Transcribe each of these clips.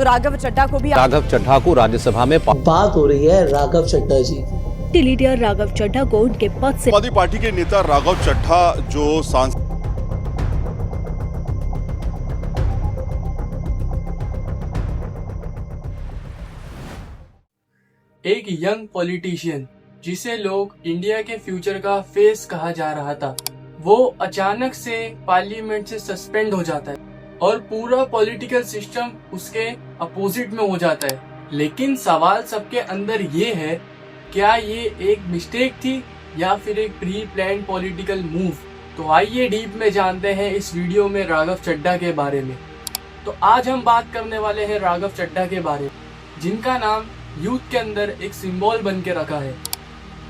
तो राघव चड्ढा को भी राज्यसभा में बात हो रही है राघव चड्ढा जी की। लीडर राघव चड्ढा को उनके पद से समाजवादी पार्टी के नेता राघव चड्ढा जो सांसद एक यंग पॉलिटिशियन जिसे लोग इंडिया के फ्यूचर का फेस कहा जा रहा था, वो अचानक से पार्लियामेंट से सस्पेंड हो जाता है और पूरा पॉलिटिकल सिस्टम उसके अपोजिट में हो जाता है। लेकिन सवाल सबके अंदर ये है, क्या ये एक मिस्टेक थी या फिर एक प्री प्लान पॉलिटिकल मूव? तो आइए डीप में जानते हैं इस वीडियो में राघव चड्ढा के बारे में। तो आज हम बात करने वाले हैं राघव चड्ढा के बारे में, जिनका नाम यूथ के अंदर एक सिंबल बन के रखा है।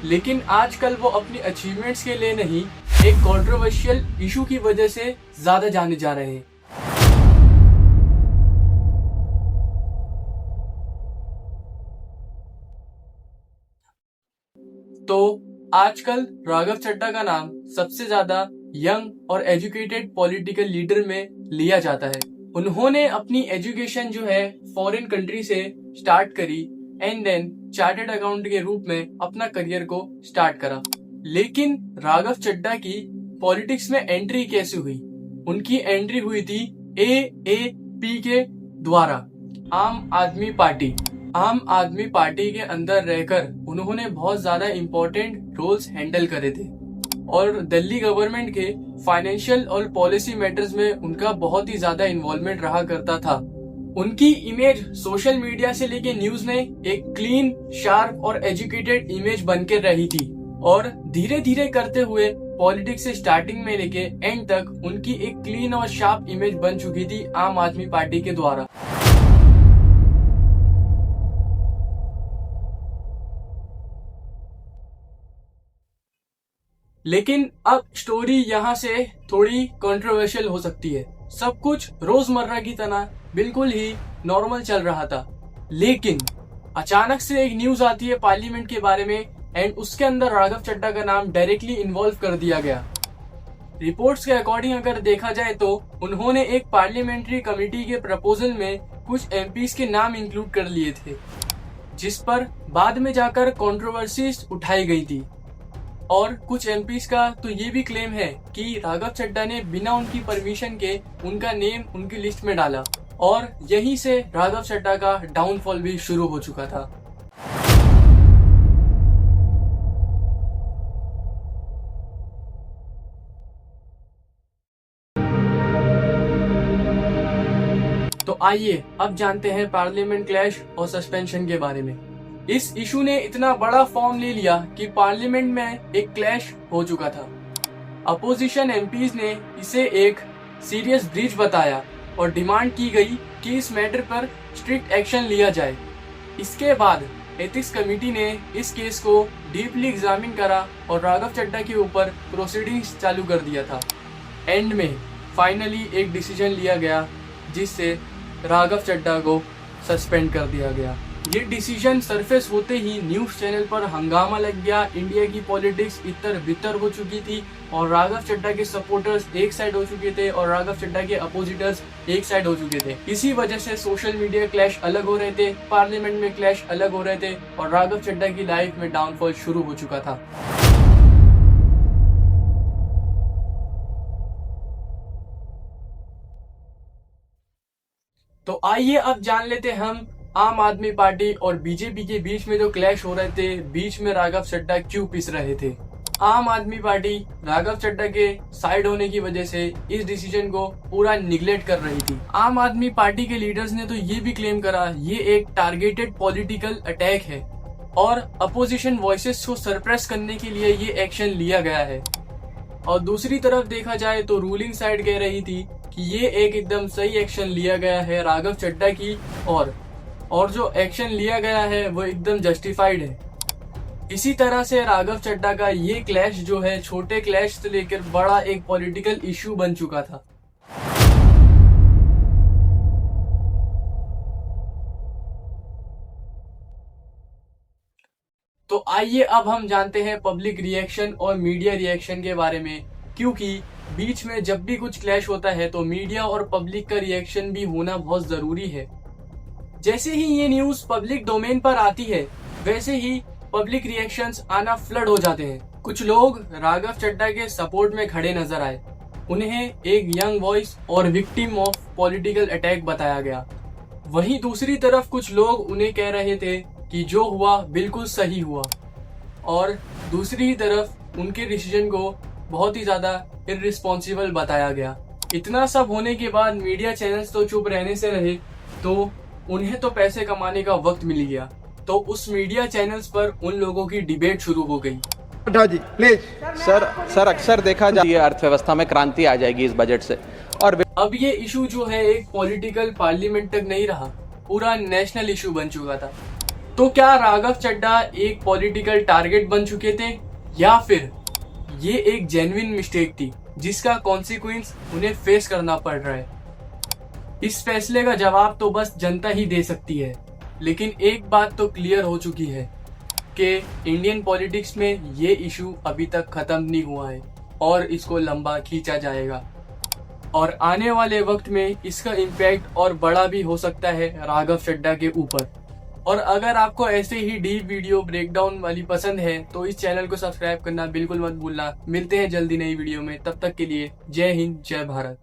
लेकिन आजकल वो अपनी अचीवमेंट्स के लिए नहीं, एक कंट्रोवर्शियल इशू की वजह से ज्यादा जाने जा रहे हैं। तो आजकल राघव चड्ढा का नाम सबसे ज्यादा यंग और एजुकेटेड पॉलिटिकल लीडर में लिया जाता है। उन्होंने अपनी एजुकेशन जो है फॉरेन कंट्री से स्टार्ट करी एंड देन चार्टर्ड अकाउंट के रूप में अपना करियर को स्टार्ट करा। लेकिन राघव चड्ढा की पॉलिटिक्स में एंट्री कैसे हुई? उनकी एंट्री हुई थी AAP के द्वारा, आम आदमी पार्टी। आम आदमी पार्टी के अंदर रहकर उन्होंने बहुत ज्यादा इम्पोर्टेंट रोल्स हैंडल करे थे और दिल्ली गवर्नमेंट के फाइनेंशियल और पॉलिसी मैटर्स में उनका बहुत ही ज्यादा इन्वॉल्वमेंट रहा करता था। उनकी इमेज सोशल मीडिया से लेके न्यूज में एक क्लीन, शार्प और एजुकेटेड इमेज बनकर रही थी और धीरे धीरे करते हुए पॉलिटिक्स से स्टार्टिंग में लेके एंड तक उनकी एक क्लीन और शार्प इमेज बन चुकी थी आम आदमी पार्टी के द्वारा। लेकिन अब स्टोरी यहाँ से थोड़ी कंट्रोवर्शियल हो सकती है। सब कुछ रोजमर्रा की तरह बिल्कुल ही नॉर्मल चल रहा था, लेकिन अचानक से एक न्यूज आती है पार्लियामेंट के बारे में एंड उसके अंदर राघव चड्ढा का नाम डायरेक्टली इन्वॉल्व कर दिया गया। रिपोर्ट्स के अकॉर्डिंग अगर देखा जाए तो उन्होंने एक पार्लियामेंट्री कमेटी के प्रपोजल में कुछ एमपीज के नाम इंक्लूड कर लिए थे, जिस पर बाद में जाकर कंट्रोवर्सीज उठाई गई थी। और कुछ एमपीज का तो ये भी क्लेम है कि राघव चड्ढा ने बिना उनकी परमिशन के उनका नेम उनकी लिस्ट में डाला और यहीं से राघव चड्ढा का डाउनफॉल भी शुरू हो चुका था। तो आइए अब जानते हैं पार्लियामेंट क्लैश और सस्पेंशन के बारे में। इस इशू ने इतना बड़ा फॉर्म ले लिया कि पार्लियामेंट में एक क्लैश हो चुका था। अपोजिशन एमपीज ने इसे एक सीरियस ब्रीच बताया और डिमांड की गई कि इस मैटर पर स्ट्रिक्ट एक्शन लिया जाए। इसके बाद एथिक्स कमेटी ने इस केस को डीपली एग्जामिन करा और राघव चड्ढा के ऊपर प्रोसीडिंग्स चालू कर दिया था। एंड में फाइनली एक डिसीजन लिया गया जिससे राघव चड्ढा को सस्पेंड कर दिया गया। ये डिसीजन सरफेस होते ही न्यूज चैनल पर हंगामा लग गया। इंडिया की पॉलिटिक्स इतर बितर हो चुकी थी और राघव चड्ढा के सपोर्टर्स एक साइड हो चुके थे और राघव चड्ढा के अपोजिटर्स एक साइड हो चुके थे। इसी वजह से सोशल मीडिया क्लैश अलग हो रहे थे, पार्लियामेंट में क्लैश अलग हो रहे थे और राघव चड्ढा की लाइफ में डाउनफॉल शुरू हो चुका था। तो आइए अब जान लेते हम आम आदमी पार्टी और बीजेपी के बीच में जो क्लैश हो रहे थे, बीच में राघव चड्ढा क्यों पिस रहे थे। आम आदमी पार्टी राघव चड्ढा के साइड होने की वजह से इस डिसीजन को पूरा निगलेक्ट कर रही थी। आम आदमी पार्टी के लीडर्स ने तो ये भी क्लेम करा ये एक टारगेटेड पॉलिटिकल अटैक है और अपोजिशन वॉइसेस को सरप्रेस करने के लिए ये एक्शन लिया गया है। और दूसरी तरफ देखा जाए तो रूलिंग साइड कह रही थी कि ये एक एकदम सही एक्शन लिया गया है राघव चड्ढा की और जो एक्शन लिया गया है वो एकदम जस्टिफाइड है। इसी तरह से राघव चड्ढा का ये क्लैश जो है छोटे क्लैश से लेकर बड़ा एक पॉलिटिकल इश्यू बन चुका था। तो आइए अब हम जानते हैं पब्लिक रिएक्शन और मीडिया रिएक्शन के बारे में, क्योंकि बीच में जब भी कुछ क्लैश होता है तो मीडिया और पब्लिक का रिएक्शन भी होना बहुत जरूरी है। जैसे ही ये न्यूज पब्लिक डोमेन पर आती है वैसे ही पब्लिक रिएक्शंस आना फ्लड हो जाते हैं। कुछ लोग राघव चड्ढा के सपोर्ट में खड़े नजर आए। उन्हें एक यंग वॉइस और विक्टिम ऑफ पॉलिटिकल अटैक बताया गया। वहीं दूसरी तरफ कुछ लोग उन्हें कह रहे थे कि जो हुआ बिल्कुल सही हुआ, और दूसरी ही तरफ उनके डिसीजन को बहुत ही ज्यादा इररिस्पॉन्सिबल बताया गया। इतना सब होने के बाद मीडिया चैनल्स तो चुप रहने से रहे, तो उन्हें तो पैसे कमाने का वक्त मिल गया। तो उस मीडिया चैनल्स पर उन लोगों की डिबेट शुरू हो गई। जी प्लीज। सर अक्सर देखा जाता है अर्थव्यवस्था में क्रांति आ जाएगी इस बजट से, और अब ये इशू जो है एक पॉलिटिकल पार्लियामेंट तक नहीं रहा, पूरा नेशनल इशू बन चुका था। तो क्या राघव चड्ढा एक पॉलिटिकल टारगेट बन चुके थे, या फिर ये एक जेन्युइन मिस्टेक थी जिसका कॉन्सिक्वेंस उन्हें फेस करना पड़ रहा है? इस फैसले का जवाब तो बस जनता ही दे सकती है। लेकिन एक बात तो क्लियर हो चुकी है कि इंडियन पॉलिटिक्स में ये इशू अभी तक खत्म नहीं हुआ है और इसको लंबा खींचा जाएगा, और आने वाले वक्त में इसका इम्पैक्ट और बड़ा भी हो सकता है राघव चड्ढा के ऊपर। और अगर आपको ऐसे ही डीप वीडियो ब्रेकडाउन वाली पसंद है तो इस चैनल को सब्सक्राइब करना बिल्कुल मत भूलना। मिलते हैं जल्दी नई वीडियो में, तब तक के लिए जय हिंद जय भारत।